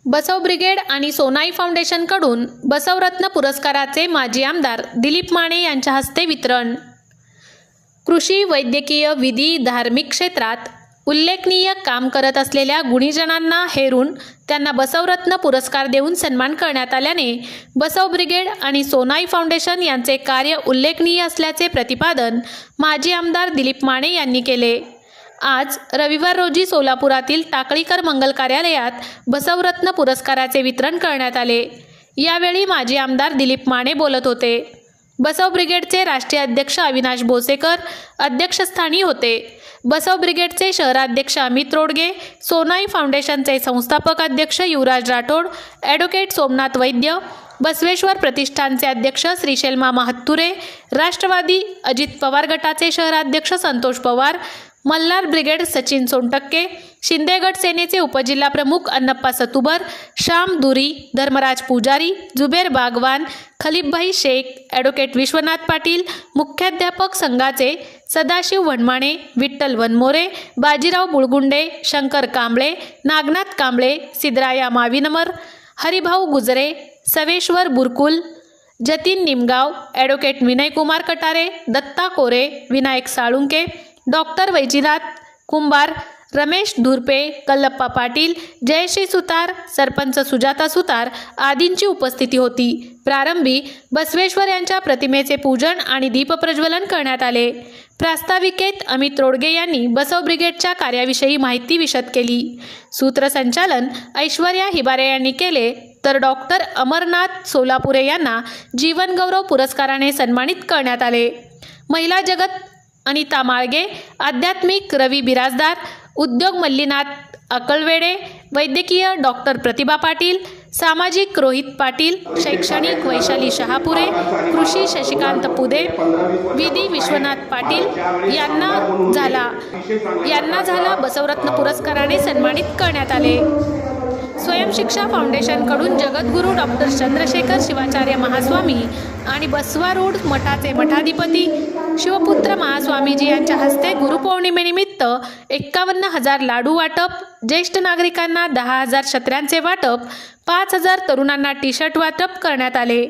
बसव brigade आणि सोनाई फाउंडेशनकडून बसवरत्न पुरस्काराचे माजी आमदार दिलीप माने यांच्या हस्ते वितरण। कृषी, वैद्यकीय, विधी, धार्मिक क्षेत्रात उल्लेखनीय काम करत असलेल्या गुणीजनांना हेरून त्यांना बसवरत्न पुरस्कार देऊन सन्मान करण्यात आल्याने बसव ब्रिगेड आणि सोनाई फाउंडेशन यांचे कार्य उल्लेखनीय असल्याचे प्रतिपादन माजी आमदार दिलीप माने यांनी केले। आज रविवार रोजी सोलापुरातील टाकळीकर मंगल कार्यालयात बसवरत्न पुरस्काराचे वितरण करण्यात आले। यावेळी माजी आमदार दिलीप माने बोलत होते। बसव ब्रिगेडचे राष्ट्रीय अध्यक्ष अविनाश भोसेकर अध्यक्षस्थानी होते। बसव ब्रिगेडचे शहराध्यक्ष अमित रोडगे, सोनाई फाउंडेशनचे संस्थापक अध्यक्ष युवराज राठोड, ॲडव्होकेट सोमनाथ वैद्य, बसवेश्वर प्रतिष्ठानचे अध्यक्ष श्रीशैल मामा हत्तुरे, राष्ट्रवादी अजित पवार गटाचे शहराध्यक्ष संतोष पवार, मल्हार ब्रिगेड सचिन सोनटक्के, शिंदे गट सेनेचे उपजिल्हा प्रमुख अन्नप्पा सतुबर, श्याम दुरी, धर्मराज पुजारी, जुबेर बागवान, खलीफभाई शेख, ॲडव्होकेट विश्वनाथ पाटील, मुख्याध्यापक संघाचे सदाशिव वनमाणे, विठ्ठल वनमोरे, बाजीराव बुळगुंडे, शंकर कांबळे, नागनाथ कांबळे, सिद्धराया माविनमर, हरिभाऊ गुजरे, सवेश्वर बुरकुल, जतीन निमगाव, ॲडव्होकेट विनयकुमार कटारे, दत्ता कोरे, विनायक साळुंके, डॉक्टर वैजनाथ कुंभार, रमेश धुरपे, कल्लप्पा पाटील, जयश्री सुतार, सरपंच सुजाता सुतार आदींची उपस्थिती होती। प्रारंभी बसवेश्वर यांच्या प्रतिमेचे पूजन आणि दीपप्रज्वलन करण्यात आले। प्रास्ताविकेत अमित रोडगे यांनी बसव ब्रिगेडच्या कार्याविषयी माहिती विशद केली। सूत्रसंचालन ऐश्वर्या हिबारे यांनी केले, तर डॉक्टर अमरनाथ सोलापुरे यांना जीवनगौरव पुरस्काराने सन्मानित करण्यात आले। महिला जगत अनिता माळगे, आध्यात्मिक रवी बिराजदार, उद्योग मल्लीनाथ अकळवेडे, वैद्यकीय डॉक्टर प्रतिभा पाटील, सामाजिक रोहित पाटील, शैक्षणिक वैशाली शहापुरे, कृषी शशिकांत पुदे, विधी विश्वनाथ पाटील यांना झाला बसवरत्न पुरस्काराने सन्मानित करण्यात आले। स्वयंशिक्षा फाउंडेशनकडून जगद्गुरू डॉक्टर चंद्रशेखर शिवाचार्य महास्वामी आणि बसवारूढ मठाचे मठाधिपती शिवपुत्र महास्वामीजी यांच्या हस्ते गुरुपौर्णिमेनिमित्त 51,000 लाडू वाटप, ज्येष्ठ नागरिकांना 10,000 छत्र्यांचे वाटप, 5,000 तरुणांना टी-शर्ट वाटप करण्यात आले।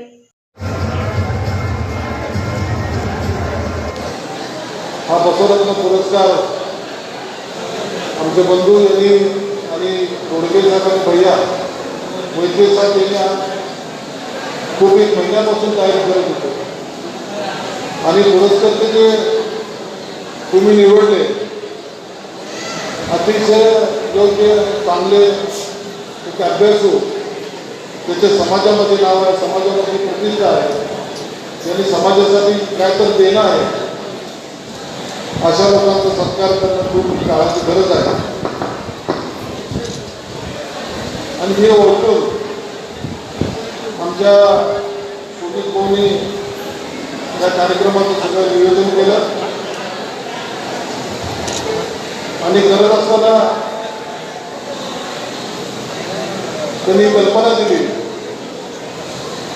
हा बसवरत्न पुरस्कार आमचे बंधू यांनी आणि रोडगे साहेब आणि भैया वैद्य साहेब यांनी खूप एक महिन्यापासून तयारी करत होते आणि पुरस्कार जे तुम्ही निवडले अतिशय योग्य चांगले एक अभ्यासू, त्याच्या समाजामध्ये नाव आहे, समाजामध्ये प्रतिष्ठा आहे, यांनी समाजासाठी काय तर देणं आहे, अशा लोकांचा सत्कार करणं खूप काळाची गरज आहे। आणि हे ओळखून आमच्या सुनील भाऊंनी या कार्यक्रमाचं सगळं नियोजन केलं आणि करत असताना त्यांनी कल्पना दिली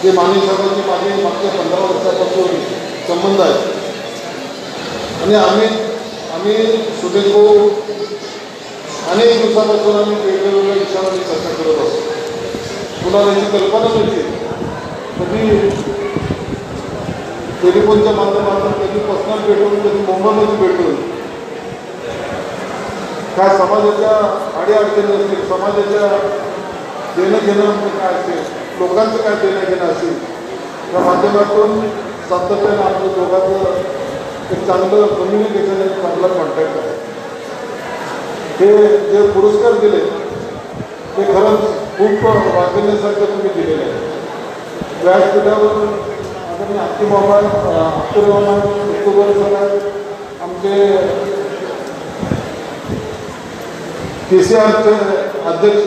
जे माने साहेबांची माझे मागच्या 15 वर्षापासून संबंध आहे आणि आम्ही सुनील भाऊ अनेक दिवसापासून आम्ही वेगवेगळ्या विषयामध्ये चर्चा करत असतो। कुणाला याची कल्पना मिळते, कधी टेलिफोनच्या माध्यमातून, कधी पर्सनल भेटून, कधी मुंबईमध्ये भेटून काय समाजाच्या अडीअडचणी असतील, समाजाच्या देणं घेणं काय असेल, लोकांचं काय देणं घेणं असेल, त्या माध्यमातून सातत्यानं आमच्या दोघांचं एक चांगलं कम्युनिकेशन, एक चांगला कॉन्टॅक्ट आहे। हे जे पुरस्कार दिले ते खरंच खूप वाचण्यासारखं तुम्ही दिलेलं आहे। व्यासपीठावर आदरणीय आत्ती मामा, अख्तर मामा, उत्तुबर सर, आमचे TCRचे अध्यक्ष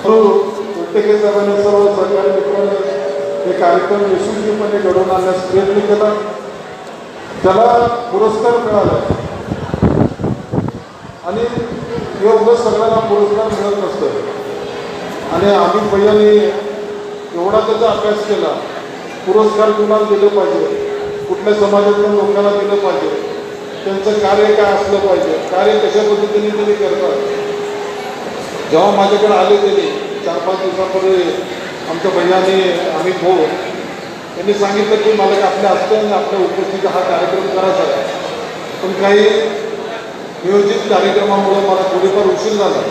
प्रत्येक साहेबांनी सर्व सरकारी मित्रांनी हे कार्यक्रम यशस्वीपणे घडवून आणण्यास प्रयत्न केला, त्याला पुरस्कार मिळाला आणि योग्य सगळ्यांना पुरस्कार मिळत नसतं आणि अमित भैयानी एवढा त्याचा अभ्यास केला, पुरस्कार कुणाला दिले पाहिजे, कुठल्या समाजातल्या लोकांना दिलं पाहिजे, त्यांचं कार्य काय असलं पाहिजे, कार्य कशा पद्धतीने त्यांनी करतात. जेव्हा माझ्याकडे आले त्यांनी 4-5 दिवसापूर्वी आमच्या भैयाने अमित भाऊ यांनी सांगितलं की मला आपल्या हस्त्याने आपल्या उपस्थितीत हा कार्यक्रम करायचा आहे, पण काही नियोजित कार्यक्रमामुळे मला थोडीफार उशीर झाला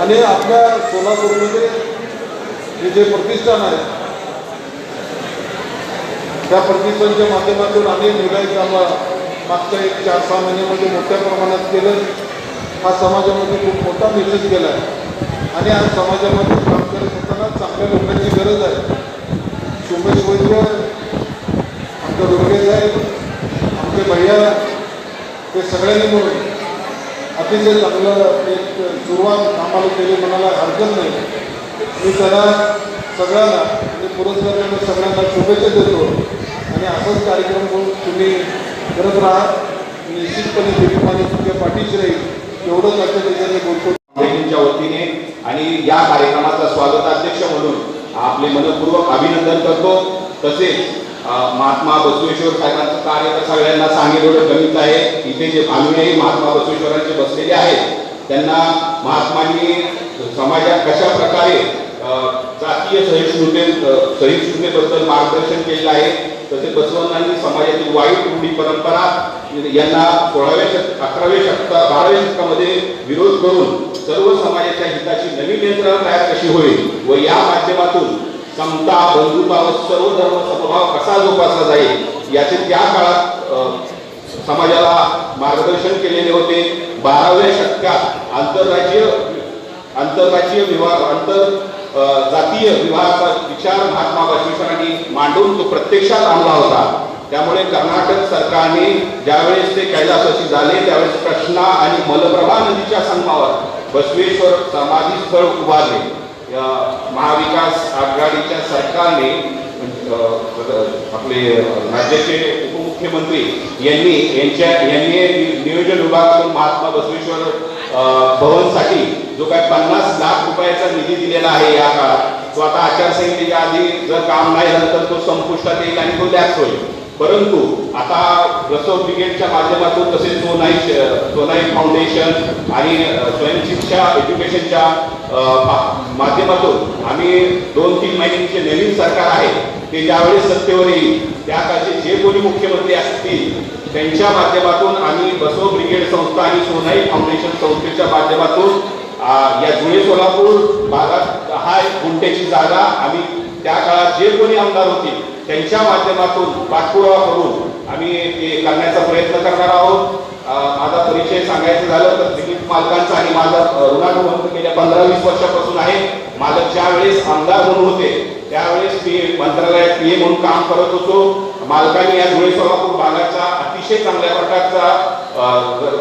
आणि आपल्या सोलापूरमध्ये हे जे प्रतिष्ठान आहे त्या प्रतिष्ठानच्या माध्यमातून अनेक निघायचं आम्हाला मागच्या 4-6 महिन्यामध्ये मोठ्या प्रमाणात केलं. हा समाजामध्ये खूप मोठा मेसेज गेला आहे आणि आज समाजामध्ये काम करत असताना चांगल्या लोकांची गरज आहे. सोमेश वैद्य, आमच्या दुर्गे साहेब, आमचे भैया हे सगळ्यांनी मिळून अतिशय चांगलं एक सुरुवात आम्हाला केली म्हणायला हरकत नाही. मी त्याला सगळ्यांना आणि पुरस्कारांना सगळ्यांना शुभेच्छा देतो आणि असाच कार्यक्रम करून तुम्ही करत राहा. निश्चितपणे दिलीपाने तुमच्या पाठीशी राहील एवढंच आजच्या ठिकाणी बोलतो. फाउंडेशनच्या वतीने आणि या कार्यक्रमाचा स्वागताध्यक्ष म्हणून आपले मनपूर्वक अभिनंदन करतो. तसेच महात्मा बसवेश्वर साहेबांचं कार्य तर सगळ्यांना सांगितलं कमीच आहे. इथे जे भानुयाही महात्मा बसवेश्वरांचे बसलेले आहेत त्यांना महात्मांनी समाजात कशा प्रकारे जातीय सहिष्णुतेबद्दल मार्गदर्शन केलेलं आहे. तसेच बसवण्णांनी समाजातील वाईट रूढी परंपरा यांना 11व्या 12व्या शतकामध्ये विरोध करून सर्व समाजाच्या हिताची नवीन यंत्रणा तयार कशी होईल व या माध्यमातून समता, बंधुता व सर्व धर्म समभाव कसा जोपासला जाईल याचे त्या काळात समाजाला मार्गदर्शन केलेले होते. 12व्या शतकात आंतरराज्यीय विवाह जातीय विवाहाचा विचार महात्मा बसवेश्वरांनी मांडून तो प्रत्यक्षात आणला होता. त्यामुळे कर्नाटक सरकारने ज्यावेळेस ते कैलासाशी झाले त्यावेळेस कृष्णा आणि मलप्रभा नदीच्या संगमावर बसवेश्वर समाधी स्थळ उभारले. महाविकास आघाडीच्या सरकारने आपले राज्याचे उपमुख्यमंत्री यांनी नियोजन विभागातून महात्मा बसवेश्वर भवनसाठी जो काय 50 लाख रुपयाचा निधी दिलेला आहे या काळात, तो आता आचारसंहितेच्या आधी जर काम नाही झालं तर तो संपुष्टात येईल आणि तो लॅप्स होईल. परंतु आता रसोड ब्रिगेडच्या माध्यमातून तसेच सोनाई फाउंडेशन आणि स्वयंशिक्षा एज्युकेशनच्या माध्यमातून आम्ही 2-3 महिन्यांचे नवीन सरकार आहे ते ज्यावेळेस सत्तेवर येईल त्या काळचे जे कोणी मुख्यमंत्री असतील त्यांच्या माध्यमातून आम्ही बसव ब्रिगेड संस्था आणि सोनाई फाउंडेशन संस्थेच्या माध्यमातून या जुळे सोलापूर भागात 10 गुंठ्याची जागा आम्ही त्या काळात जे कोणी आमदार होतील त्यांच्या माध्यमातून पाठपुरावा करून आम्ही ते करण्याचा प्रयत्न करणार आहोत. माझा परिचय सांगायचं झालं तर दिलीप मालकांचा आणि माझा ऋणानुबंध गेल्या 15-20 वर्षापासून आहे. मालक ज्या वेळेस आमदार म्हणून होते त्यावेळेस मी मंत्रालयात PA म्हणून काम करत होतो. मालकांनी या धुळे सोलापूर भागाचा अतिशय चांगल्या प्रकारचा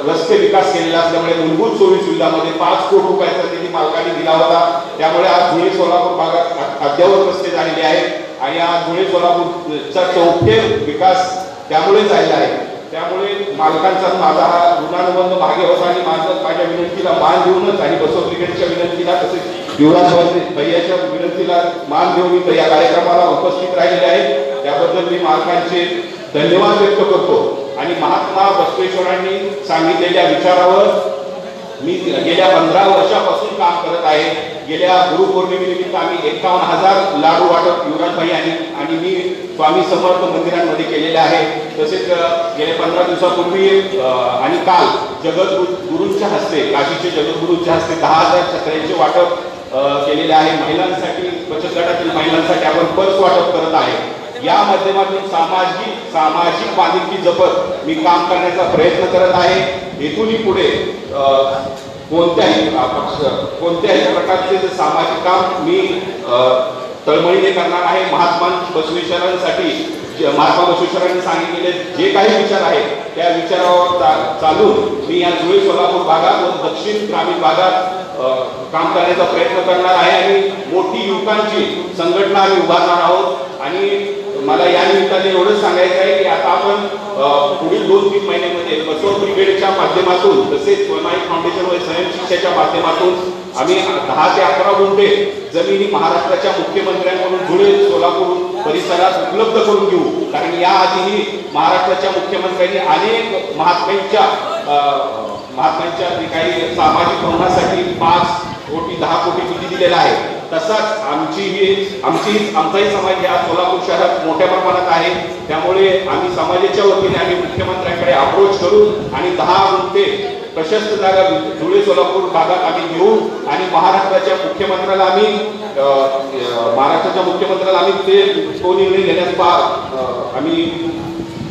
रस्ते विकास केलेला असल्यामुळे मूलभूत सोयी सुविधामध्ये 5 कोटी रुपयाचा निधी मालकांनी दिला होता. त्यामुळे आज धुळे सोलापूर भागात अद्ययावत रस्ते झालेले आहेत आणि आज धुळे सोलापूरचा चौथे विकास त्यामुळे झालेला आहे. त्यामुळे मालकांचा माझा हा ऋणानुबंध मागे होता आणि माझ्या विनंतीला मान देऊनच आणि बसव ब्रिगेडच्या विनंतीला तसेच युवराज भैयाच्या विनंतीला मान देऊन मी या कार्यक्रमाला उपस्थित राहिलेले आहे. त्याबद्दल मी मालकांचे धन्यवाद व्यक्त करतो आणि महात्मा बसवेश्वरांनी सांगितलेल्या विचारावर मी गेल्या 15 वर्षापासून काम करत आहे. गेल्या गुरुपौर्णिमेनिमित्त आम्ही 51,000 लाडू वाटप युवराज भाई आणि मी स्वामी समर्थ मंदिरांमध्ये केलेले आहे. तसेच गेल्या 15 दिवसापूर्वी आणि काल जगद्गुरूंच्या हस्ते काशीचे जगद्गुरूंच्या हस्ते 10,000 छत्र्यांचे वाटप केलेले आहे. महिलांसाठी बचत गटातील महिलांसाठी आपण पर्स वाटप करत आहे. या माध्यमातून सामाजिक बांधिलकी जपत मी काम करण्याचा प्रयत्न करत आहे. इथूनही पुढे कोणत्याही प्रकारचे सामाजिक काम मी तळमळीने करणार आहे. महात्मा बसवेश्वरांनी सांगितलेले जे काही विचार आहेत त्या विचारावर चालून मी या धुळे सोलापूर भागात व दक्षिण ग्रामीण भागात काम करण्याचा प्रयत्न करणार आहे आणि मोठी युवकांची संघटना आम्ही उभारणार आहोत. आणि मला या निमित्ताने एवढंच सांगायचं आहे की आता आपण पुढील 2-3 महिन्यामध्ये बसव ब्रिगेडच्या माध्यमातून तसेच सोनाई फाउंडेशन व स्वयंशिक्षाच्या माध्यमातून आम्ही 10 ते 11 गुंठे जमिनी महाराष्ट्राच्या मुख्यमंत्र्यांकडून धुळे सोलापूर परिसरात उपलब्ध करून देऊ. कारण याआधीही महाराष्ट्राच्या मुख्यमंत्र्यांनी अनेक महात्म्यांच्या जे काही सामाजिक भवनासाठी 5 कोटी 10 कोटी निधी दिलेला आहे. तसाच आमचाही समाज या सोलापूर शहरात मोठ्या प्रमाणात आहे. त्यामुळे आम्ही समाजाच्या वतीने आम्ही मुख्यमंत्र्यांकडे अप्रोच करू आणि 10 गुंठे प्रशस्त जागा धुळे सोलापूर भागात आम्ही घेऊ आणि महाराष्ट्राच्या मुख्यमंत्र्याला आम्ही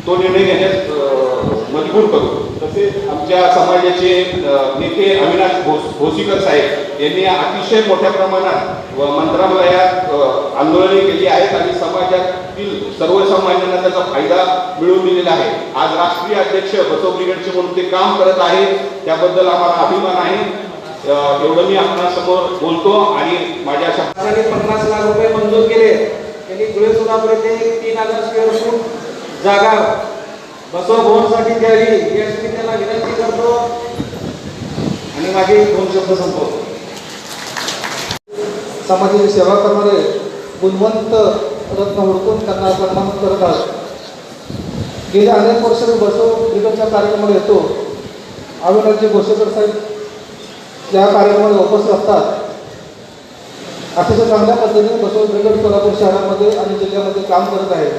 तो निर्णय घेण्यास मजबूर करू. तसेच आमच्या समाजाचे नेते अविनाश भोसीकर साहेब यांनी अतिशय मोठ्या प्रमाणात मंत्रालयात आंदोलने केली आहेत आणि समाजातील सर्वसामान्यांना त्याचा फायदा मिळवून दिलेला आहे. आज राष्ट्रीय अध्यक्ष बसव ब्रिगेडचे म्हणून ते काम करत आहेत, त्याबद्दल आम्हाला अभिमान आहे. एवढं मी आपणासमोर बोलतो आणि माझ्या शासनाने 50 लाख रुपये मंजूर केले. त्यांनी धुळे सोलापूर येथे 3000 स्क्वेअर फूट जागा बसव भवनसाठी द्यावी याची मी त्यांना विनंती करतो आणि माझे 2 शब्द संपवतो. समाजाची सेवा करणारे गुणवंत रत्न हुडकून त्यांना सन्मानित करत आहात. गेल्या अनेक वर्ष मी बसव ब्रिगेडच्या कार्यक्रमाला येतो. अविनाशजी भोसेकर साहेब या कार्यक्रमाला उपस्थित असतात. अतिशय चांगल्या पद्धतीने बसव ब्रिगेड सोलापूर शहरामध्ये आणि जिल्ह्यामध्ये काम करत आहे.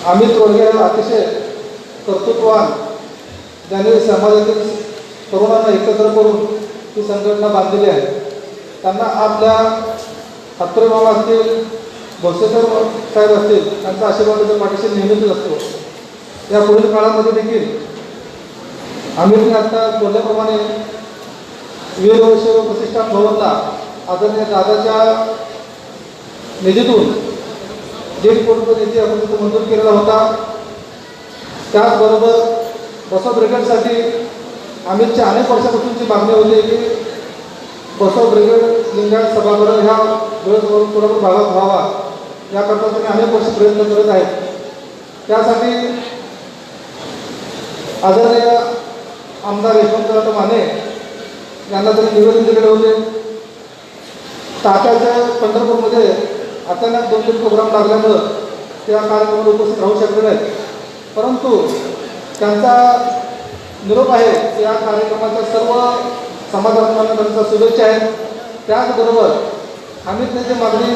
अमित रोडगे अतिशय कर्तृत्ववान, ज्यांनी समाजातील तरुणांना एकत्र करून ही संघटना बांधलेली आहे. त्यांना आपल्या हातकरे मामा असतील, भोसेकर साहेब असतील, त्यांचा आशीर्वादाच्या पाठीशी नेहमीच असतो. या पुढील काळामध्ये देखील आम्ही आता बोलल्याप्रमाणे वीरशैव प्रतिष्ठान भवनला आदरणीय दादाच्या निधीतून 1.5 कोटी रुपये निधी आपण तिथे मंजूर केलेला होता. त्याचबरोबर बसव ब्रिगेडसाठी आम्हीच्या अनेक वर्षापासूनची मागणी होती की बसव ब्रिगेड लिंगायत सभागृह ह्या धुळे सोलापूर भागात व्हावा, याकरता त्यांनी अनेक वर्ष प्रयत्न करत आहेत. त्यासाठी आदरणीय आमदार यशवंतराव माने यांना त्यांनी निवेदन दिलेले होते. तात्याच्या पंढरपूरमध्ये अचानक 2-3 प्रोग्राम लागल्यामुळं त्या कार्यक्रमाला उपस्थित राहू शकले नाहीत. परंतु त्यांचा निरोप आहे की या कार्यक्रमाच्या सर्व समाजाला त्यांचा शुभेच्छा आहेत. त्याचबरोबर आम्ही त्याची मागणी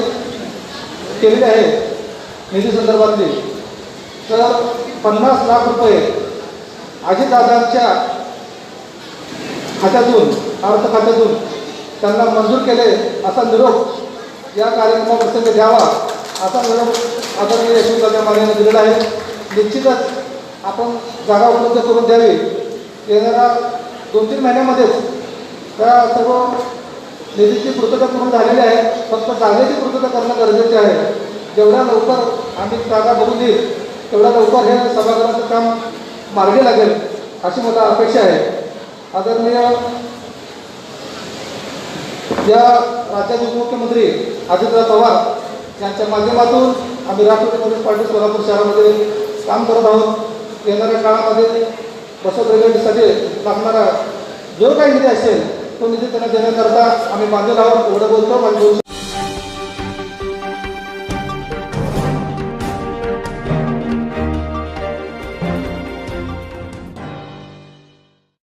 केलेली आहे निधी संदर्भातली, तर 50 लाख रुपये अजितदादांच्या खात्यातून, अर्थ खात्यातून त्यांना मंजूर केले असा निरोप या कार्यक्रमाप्रसंगी द्यावा असा निरोप आदरणीय यशवंतराव माने यांनी दिलेला आहे. निश्चितच आपण जागा उपलब्ध करून द्यावी. येणाऱ्या 2-3 महिन्यामध्येच त्या सर्व निधीची पूर्तता पूर्ण झालेली आहे. फक्त जागेची पूर्तता करणं गरजेचे आहे. जेवढ्या लवकर आम्ही जागा बघून देईल तेवढ्या लवकर हे सभागृहाचं काम मार्गी लागेल अशी मला अपेक्षा आहे. आदरणीय या राज्याचे उपमुख्यमंत्री अजितदादा पवार यांच्या माध्यमातून आम्ही राष्ट्रवादी काँग्रेस पार्टी सोलापूर शहरामध्ये काम करत आहोत. येणाऱ्या काळामध्ये बसव ब्रिगेडसाठी लागणारा जो काही निधी असेल तो निधी त्यांना देण्याकरता आम्ही बांधलेला आहोत. एवढं बोलतो.